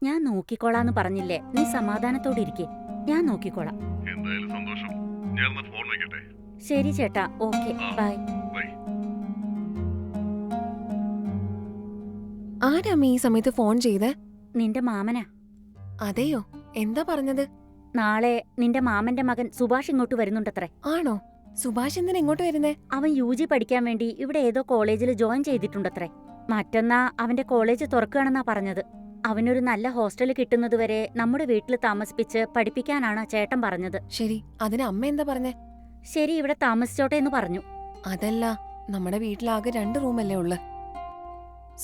ഞാൻ നോക്കിക്കോളാന്ന് പറഞ്ഞില്ലേ, നീ സമാധാനത്തോടെ ഇരിക്കെ. ഞാൻ നോക്കിക്കോളാം. എന്തായാലും സന്തോഷം. ഞാൻ ഫോൺ വെക്കട്ടെ. ശരി ചേട്ടാ, ഓക്കെ, ബൈ. ബൈ. ആരാമ്മ ഈ സമയത്ത് ഫോൺ ചെയ്തേ? നിന്റെ മാമനാ. അതെയോ? എന്താ പറഞ്ഞത്? നാളെ നിന്റെ മാമന്റെ മകൻ സുഭാഷ് ഇങ്ങോട്ട് വരുന്നുണ്ടത്രേ. ആണോ? സുഭാഷ് എന്തിനാ ഇങ്ങോട്ട് വരുന്നേ? അവൻ UG പഠിക്കാൻ വേണ്ടി ഇവിടെ ഏതോ കോളേജിൽ ജോയിൻ ചെയ്തിട്ടുണ്ടത്രേ. മറ്റന്നാ അവന്റെ കോളേജ് തുറക്കുകയാണെന്നാ പറഞ്ഞത്. അവനൊരു നല്ല ഹോസ്റ്റൽ കിട്ടുന്നതുവരെ നമ്മുടെ വീട്ടിൽ താമസിപ്പിച്ച് പഠിപ്പിക്കാനാണ് ചേട്ടൻ പറഞ്ഞത്. ശരി, അതിന് അമ്മ എന്താ പറഞ്ഞേ? ശരി, ഇവിടെ താമസിച്ചോട്ടെ എന്ന് പറഞ്ഞു. അതല്ല, നമ്മുടെ വീട്ടിലാകെ 2 റൂമല്ലേ ഉള്ളു.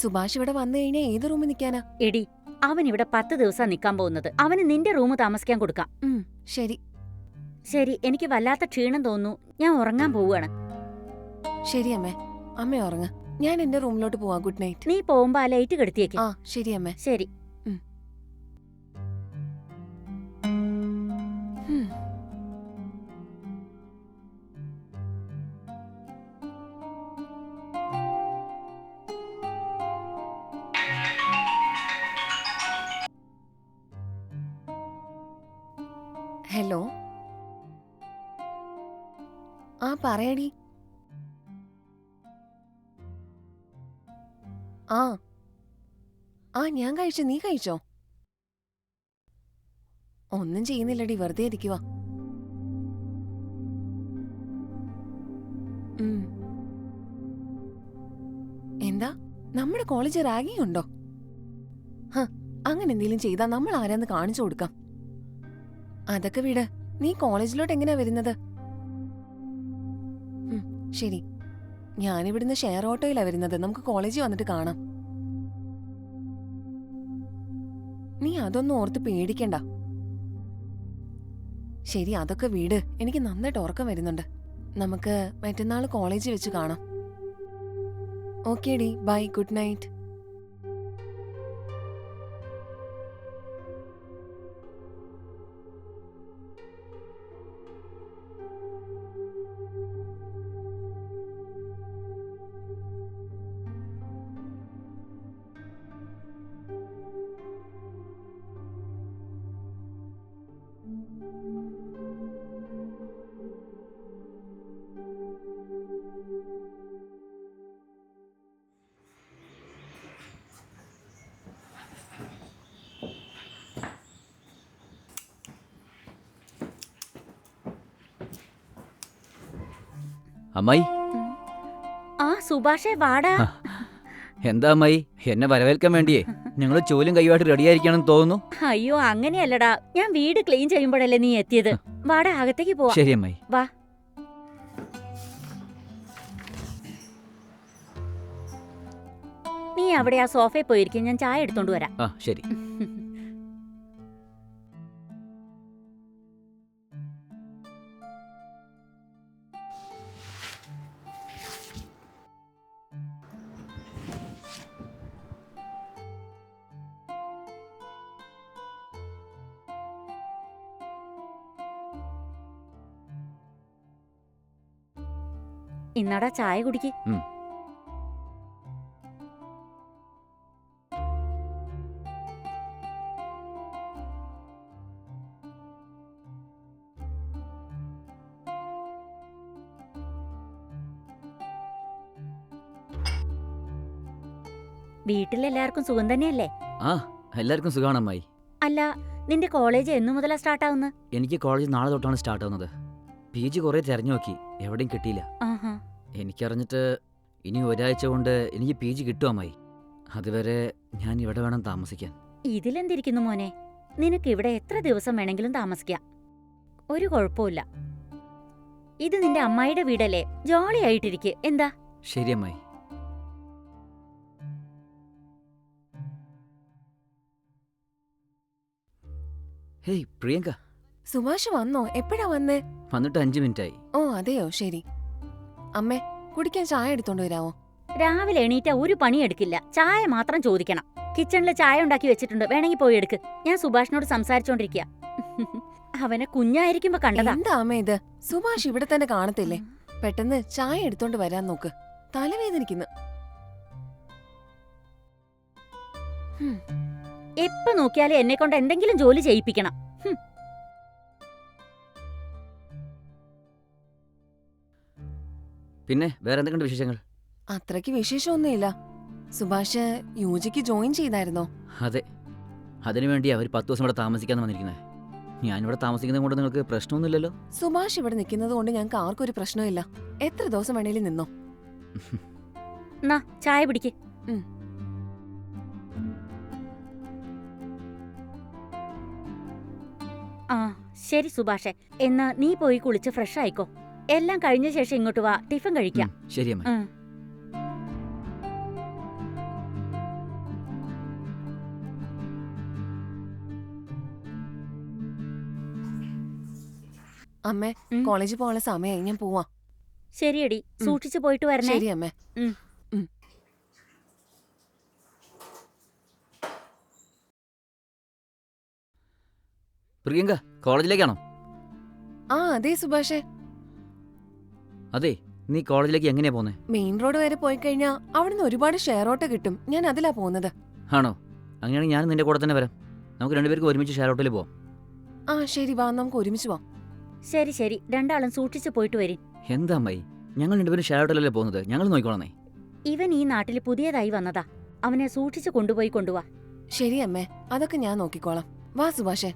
സുഭാഷ് ഇവിടെ വന്നു കഴിഞ്ഞാൽ ഏത് റൂമിൽ നിൽക്കാനാ? എടി, അവൻ ഇവിടെ 10 ദിവസം നിൽക്കാൻ പോകുന്നത്. അവന് നിന്റെ റൂം താമസിക്കാൻ കൊടുക്കാം. ശരി ശരി, എനിക്ക് വല്ലാത്ത ക്ഷീണം തോന്നുന്നു. ഞാൻ ഉറങ്ങാൻ പോവുകയാണ്. ശരി അമ്മേ. അമ്മ ഉറങ്ങ, ഞാൻ എന്റെ റൂമിലോട്ട് പോവാ. Good night. നീ പോകുമ്പോ ആ ലൈറ്റ് കെടുത്തിയേക്ക്. ആ ശരി അമ്മേ. ശരി. ഹലോ. ആ പറയടി. ആ ആ ഞാൻ കഴിച്ചു. നീ കഴിച്ചോ? ഒന്നും ചെയ്യുന്നില്ലടി, വെറുതെ ഇരിക്കുവാ. എന്താ, നമ്മുടെ കോളേജ് റാഗിങ് ഉണ്ടോ? അങ്ങനെ എന്തെങ്കിലും ചെയ്താ നമ്മൾ ആരാന്ന് കാണിച്ചു കൊടുക്കാം. അതൊക്കെ വിട്. നീ കോളേജിലോട്ട് എങ്ങനെയാ വരുന്നത്? ശരി, ഞാനിവിടുന്ന് ഷെയർ ഓട്ടോയിലാ വരുന്നത്. നമുക്ക് കോളേജിൽ വന്നിട്ട് കാണാം. നീ അതൊന്നും ഓർത്ത് പേടിക്കണ്ട. ശരി, അതൊക്കെ വീട്. എനിക്ക് നന്നായിട്ട് ഉറക്കം വരുന്നുണ്ട്. നമുക്ക് മറ്റന്നാൾ കോളേജിൽ വെച്ച് കാണാം. ഓക്കേ ഡി, ബൈ, ഗുഡ് നൈറ്റ്. അമ്മായി. ആ സുഭാഷേ, വാടാ. എന്താ അമ്മായി, എന്നെ വരവേൽക്കാൻ വേണ്ടിയേ ഞങ്ങൾ ചോലും കൈയുമായിട്ട് റെഡിയായിരിക്കണമെന്ന് തോന്നുന്നു. അയ്യോ, അങ്ങനെയല്ലടാ. ഞാൻ വീട് ക്ലീൻ ചെയ്യുമ്പോഴല്ലേ നീ എത്തിയത്. വാടാ, അകത്തേക്ക് പോവാ. ശരി അമ്മായി. വാ. നീ അവിടെ ആ സോഫയിൽ പോയിരിക്കും, ഞാൻ ചായ എടുത്തോണ്ട് വരാം. ആ ശരി. ഇന്നടാ ചായ കുടിക്ക്. വീട്ടിലെല്ലാവർക്കും സുഖം തന്നെയല്ലേ? ആ, എല്ലാവർക്കും സുഖമാണ് അമ്മായി. അല്ല, നിന്റെ കോളേജ് എന്നു മുതലാ സ്റ്റാർട്ടാവുന്നത്? എനിക്ക് കോളേജ് നാളെ തൊട്ടാണ് സ്റ്റാർട്ട് ആവുന്നത്. PG കുറെ തെരഞ്ഞു നോക്കി, എവിടെയും കിട്ടിയില്ല. എനിക്കറിഞ്ഞിട്ട് ഇനി ഒരാഴ്ച കൊണ്ട് എനിക്ക് PG കിട്ടും അമ്മായി. അതുവരെ ഞാൻ ഇവിടെ വേണം താമസിക്കാൻ. ഇതിലെന്തിരിക്കുന്നു മോനെ, നിനക്ക് ഇവിടെ എത്ര ദിവസം വേണമെങ്കിലും താമസിക്കാം. ഒരു കുഴപ്പമില്ല. ഇത് നിന്റെ അമ്മായിയുടെ വീടല്ലേ, ജോളി ആയിട്ടിരിക്കെ. എന്താ? ശരി അമ്മായി. ഹേയ് പ്രിയങ്ക. സുഭാഷ് വന്നോ? എപ്പോഴാ വന്നേ? വന്നിട്ട് 5 മിനിറ്റായി. ഓ അതെയോ, ശരി. അമ്മേ, കുടിക്കാൻ ചായ എടുത്തോണ്ട് വരാമോ? രാവിലെ എണീറ്റ ഒരു പണിയെടുക്കില്ല, ചായ മാത്രം ചോദിക്കണം. കിച്ചണില് ചായ ഉണ്ടാക്കി വെച്ചിട്ടുണ്ട്, വേണമെങ്കിൽ പോയി എടുക്ക്. ഞാൻ സുഭാഷിനോട് സംസാരിച്ചോണ്ടിരിക്കുക. അവനെ കുഞ്ഞായിരിക്കുമ്പോ കണ്ടതാ. എന്താ അമ്മ ഇത്? സുഭാഷ് ഇവിടെ തന്നെ കാണത്തില്ലേ? പെട്ടെന്ന് ചായ എടുത്തോണ്ട് വരാൻ നോക്ക്. തലവേദനിക്കുന്നു. എപ്പോ നോക്കിയാലും എന്നെ കൊണ്ട് എന്തെങ്കിലും ജോലി ചെയ്യിപ്പിക്കണം. പിന്നെ വേറെ എന്തൊക്കെയുണ്ട് വിശേഷങ്ങൾ? അത്രയ്ക്ക് വിശേഷമൊന്നുമില്ല. സുഭാഷ് യുജിക്ക് ജോയിൻ ചെയ്തായിരുന്നോ? അതെ, അതിനുവേണ്ടി അവർ 10 ദിവസം ഇവിടെ താമസിക്കാന്ന് വന്നിരിക്കുന്നത്. ഞാനിവിടെ താമസിക്കുന്നത് കൊണ്ട് നിങ്ങൾക്ക് പ്രശ്നമൊന്നുമില്ലല്ലോ? സുഭാഷ് ഇവിടെ നിൽക്കുന്നത് കൊണ്ട് ഞങ്ങൾക്ക് ആർക്കും ഒരു പ്രശ്നമില്ല. എത്ര ദിവസം വേണേലും നിന്നോ. നാ ചായ പിടിക്ക്. ആ ശരി സുഭാഷേ, എന്നാ നീ പോയി കുളിച്ച് ഫ്രഷ് ആയിക്കോ. എല്ലാം കഴിഞ്ഞ ശേഷം ഇങ്ങോട്ട് വാ, ടിഫിൻ കഴിക്കാം. ശരി അമ്മ. ഉം. അമ്മേ, ഉം. കോളേജിൽ പോകാനുള്ള സമയമായി, ഞാൻ പോവാ. ശരിയടി, സൂക്ഷിച്ചു പോയിട്ട് വരണേ. ശരി അമ്മേ. ഉം. പ്രിയങ്ക കോളേജിലേക്കാണോ? ആ അതെ സുഭാഷേ. അതെ, നീ കോളേജിലേക്ക് എങ്ങനെയാ പോന്നെ? മെയിൻ റോഡ് വരെ പോയി കഴിഞ്ഞാ അവിടുന്ന് ഒരുപാട് ഷെയർ ഓട്ടോ കിട്ടും. ഞാൻ അതിലാ പോകുന്നത്. ആണോ? അങ്ങനെയാണെങ്കിൽ ഞാൻ നിന്റെ കൂടെ തന്നെ വരാം. നമുക്ക് രണ്ടുപേർക്ക് ഒരുമിച്ച് ഷെയർ ഓട്ടോയിൽ പോവാം. ആ ശരി, വാ, നമുക്ക് ഒരുമിച്ച് പോവാം. ശരി ശരി, രണ്ടാളും സൂക്ഷിച്ചു പോയിട്ട് വരും. എന്താ അമ്മായി, ഞങ്ങൾ രണ്ടുപേരും ഷെയർ ഓട്ടോയിലല്ലേ പോകുന്നത്, ഞങ്ങൾ നോക്കിക്കോളന്നേ. ഇവൻ ഈ നാട്ടിൽ പുതിയതായി വന്നതാ, അവനെ സൂക്ഷിച്ചു കൊണ്ടുപോവാ. ശരി അമ്മേ, അതൊക്കെ ഞാൻ നോക്കിക്കോളാം. വാ സുഭാഷേ.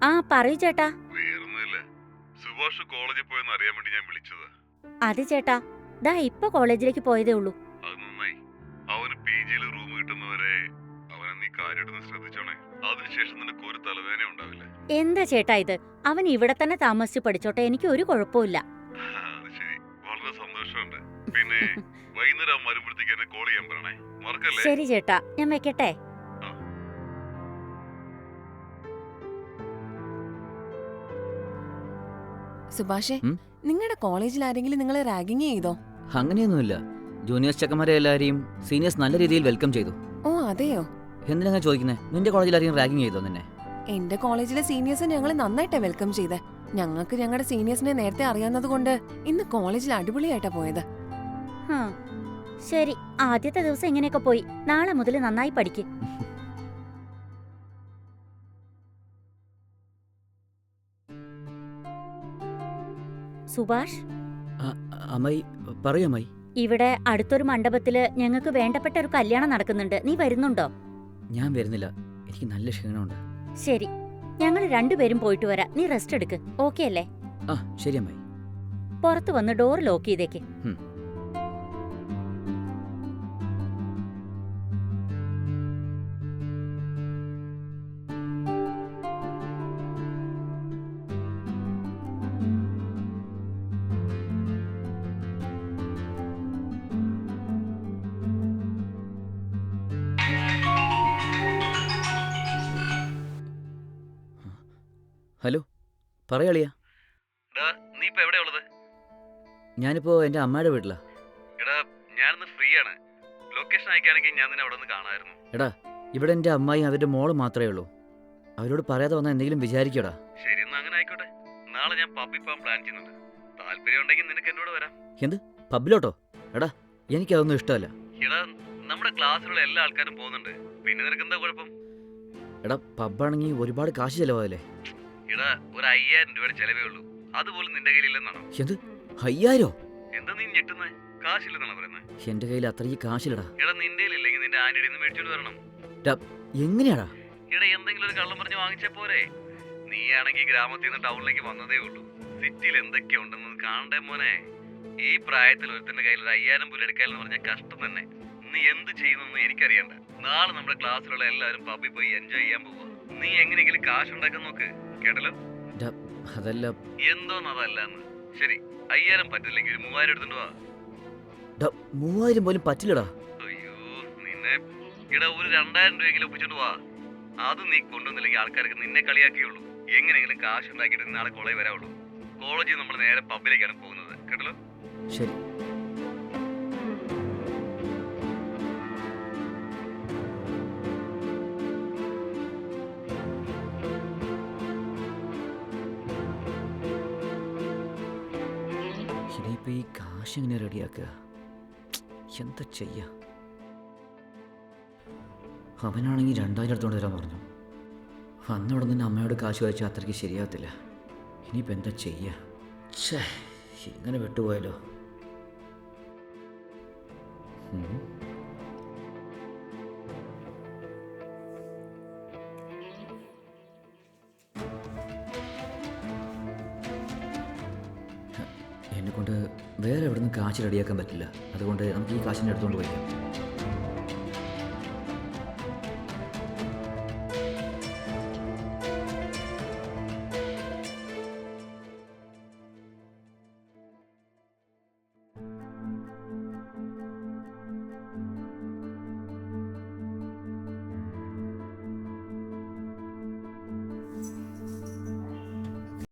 ആ പറയൂ ചേട്ടാ. വേറൊന്നുമില്ല, സുഭാഷ് കോളേജിൽ പോയെന്ന് അറിയാൻ വേണ്ടി ഞാൻ വിളിച്ചത്. അതെ ചേട്ടാ, ദാ ഇപ്പൊ കോളേജിലേക്ക് പോയതേ ഉള്ളൂ. അത് നന്നായി. അവന് PG-യിൽ റൂം കിട്ടുന്നവരെ അവനെ നീ കാര്യമായിട്ടൊന്ന് ശ്രദ്ധിച്ചോണേ. അതിനുശേഷം നിനക്ക് ഒരു തലവേദന ഉണ്ടാവില്ല. എന്താ ചേട്ടാ ഇത്? അവൻ ഇവിടെ തന്നെ താമസിച്ച് പഠിച്ചോട്ടെ, എനിക്ക് ഒരു കുഴപ്പമില്ല. അത് ശരി, വളരെ സന്തോഷമുണ്ട്. പിന്നെ വൈകുന്നേരം വരുമ്പോഴത്തേക്ക് എന്നെ കോൾ ചെയ്യാൻ പറയണേ, മറക്കല്ലേ? ശരി ചേട്ടാ, ഞാൻ വെക്കട്ടെ. സുഭാഷേ, നിങ്ങളുടെ കോളേജിൽ ആരെങ്കിലും നിങ്ങളെ റാഗിങ് ചെയ്തോ? അങ്ങനെയൊന്നുമില്ല. ജൂനിയേഴ്സ് ചെക്കന്മാരെ എല്ലാരെയും സീനിയേഴ്സ് നല്ല രീതിയിൽ വെൽക്കം ചെയ്തു. ഓ അതെയോ? എന്തിനാ ചോദിക്കുന്നത്? നിന്റെ കോളേജിൽ ആരെയും റാഗിങ് ചെയ്തോ നിന്നെ? എന്റെ കോളേജിലെ സീനിയേഴ്സ് ഞങ്ങളെ നന്നായിട്ടാ വെൽക്കം ചെയ്തേ. ഞങ്ങൾക്ക് ഞങ്ങളുടെ സീനിയേഴ്സിനെ നേരത്തെ അറിയാവുന്നത് കൊണ്ട് ഇന്ന് കോളേജിൽ അടിപൊളിയായിട്ടാ പോയത്. ഹാ, ശരി, ആദ്യത്തെ ദിവസം ഇങ്ങനെയൊക്കെ പോയി. നാളെ മുതൽ നന്നായി പഠിക്ക്. സുഭാഷ്, അമ്മായി പറയൂ അമ്മായി. ഇവിടെ അടുത്തൊരു മണ്ഡപത്തില് ഞങ്ങൾക്ക് വേണ്ടപ്പെട്ട ഒരു കല്യാണം നടക്കുന്നുണ്ട്. നീ വരുന്നുണ്ടോ? ഞാൻ വരുന്നില്ല, എനിക്ക് നല്ല ക്ഷീണമുണ്ട്. ശരി, ഞങ്ങൾ രണ്ടുപേരും പോയിട്ട് വരാം. നീ റെസ്റ്റ് എടുക്ക്, ഓക്കെ അല്ലേ? ആ ശരി അമ്മായി. പുറത്ത് വന്ന് ഡോർ ലോക്ക് ചെയ്തേക്ക്. ഹലോ, പറയാളിയാ. നീ ഇപ്പൊ എവിടെയാ ഉള്ളത്? ഞാനിപ്പോ എന്റെ അമ്മയുടെ വീട്ടിലാ. എടാ, ഞാനിന്ന് ഫ്രീ ആണ്. ലൊക്കേഷൻ അയക്കുകയാണെങ്കിൽ ഞാൻ നിന്നെ അവിടെ നിന്ന് കാണാമായിരുന്നു. എടാ, ഇവിടെ എന്റെ അമ്മായും അവരുടെ മോള് മാത്രമേ ഉള്ളൂ. അവരോട് പറയാതെ വന്നാൽ എന്തെങ്കിലും വിചാരിക്കടാ. ശരി, എന്നാ അങ്ങനെ ആയിക്കോട്ടെ. നാളെ ഞാൻ പബ്ബിൽ പോകാൻ പ്ലാൻ ചെയ്യുന്നുണ്ട്. താല്പര്യം ഉണ്ടെങ്കിൽ നിനക്ക് എന്നോട് വരാം. എന്ത് പബ്ബിലോട്ടോ? എടാ, എനിക്കതൊന്നും ഇഷ്ടമല്ല. എടാ, നമ്മുടെ ക്ലാസ്സിലുള്ള എല്ലാ ആൾക്കാരും പോകുന്നുണ്ട്. പിന്നെ നിനക്ക് എന്താ കുഴപ്പം? എടാ, പബ്ബാണെങ്കിൽ ഒരുപാട് കാശ് ചെലവായല്ലേ. എടാ, ഒരു 5000 രൂപയുടെ ചെലവേ ഉള്ളൂ. അതുപോലും നിന്റെ കയ്യിലില്ലെന്നാണോ? എന്ത് 5000? എന്താ നീ ഞെട്ടുന്നേ? കാശില്ലെന്നാണോ പറയുന്നത്? എന്റെ കയ്യിൽ അത്രയ്ക്ക് കാശില്ലടാ. എടാ, നിന്റെ ഇല്ലെങ്കിൽ നിന്റെ ആന്റിയുടെ നിന്ന് മേടിച്ചോണ്ട് വരണം. എങ്ങനെയാടാ? എടാ, എന്തെങ്കിലും ഒരു കള്ളം പറഞ്ഞ് വാങ്ങിച്ചാ പോരെ? നീ ആണെങ്കിൽ ഗ്രാമത്തിൽ നിന്ന് ടൗണിലേക്ക് വന്നതേ ഉള്ളൂ. സിറ്റിയിൽ എന്തൊക്കെയുണ്ടെന്ന് കാണണ്ടേ മോനെ. ഈ പ്രായത്തിൽ ഒരുത്തിന്റെ കയ്യിൽ 5000 പോലും എടുക്കാനെന്ന് പറഞ്ഞാൽ കഷ്ടം തന്നെ. നീ എന്ത് ചെയ്യുന്നൊന്നും എനിക്കറിയണ്ട. നാളെ നമ്മുടെ ക്ലാസ്സിലുള്ള എല്ലാവരും പബ്ബിൽ പോയി എൻജോയ് ചെയ്യാൻ പോവുക. നീ എങ്ങനെയെങ്കിലും കാശ് ഉണ്ടാക്കാൻ നോക്ക്, കേട്ടല്ലോ? അതല്ല. എന്തോന്നതല്ലെന്ന്. ശരി, 5000 പറ്റില്ലെങ്കിൽ 3000 എടുത്തിട്ട് വാ. 3000 പോലും പറ്റില്ലടാ. അയ്യോ നിന്നെ. ഇടാ, ഒരു 2000 രൂപയെങ്കിലും ഒപ്പിച്ചോണ്ട് വാ. അത് നീ കൊണ്ടുവന്നില്ലെങ്കിൽ ആൾക്കാർക്ക് നിന്നെ കളിയാക്കിയുള്ളൂ. എങ്ങനെയെങ്കിലും കാശ് ഉണ്ടാക്കിയിട്ട് നാളെ കോളേജ് വരാവുള്ളൂ. കോളേജിൽ നമ്മൾ നേരെ പബ്ബിലേക്കാണ് പോകുന്നത്, കേട്ടല്ലോ? ശരി. ഇനിയിപ്പോൾ ഈ കാശ് എങ്ങനെ റെഡിയാക്കുക? എന്താ ചെയ്യാ? അവനാണെങ്കിൽ 2000 എടുത്തോണ്ട് വരാൻ പറഞ്ഞു. അന്നോടെ തന്നെ അമ്മയോട് കാശ് വായിച്ചാൽ അത്രയ്ക്ക് ശരിയാകത്തില്ല. ഇനിയിപ്പോൾ എന്താ ചെയ്യുക? ഛേ, ഇങ്ങനെ വിട്ടുപോയല്ലോ. എന്നെക്കൊണ്ട് വേറെ എവിടെ നിന്ന് കാശ് റെഡിയാക്കാൻ പറ്റില്ല. അതുകൊണ്ട് നമുക്ക് ഈ കാശിൻ്റെ എടുത്തുകൊണ്ട് പോയി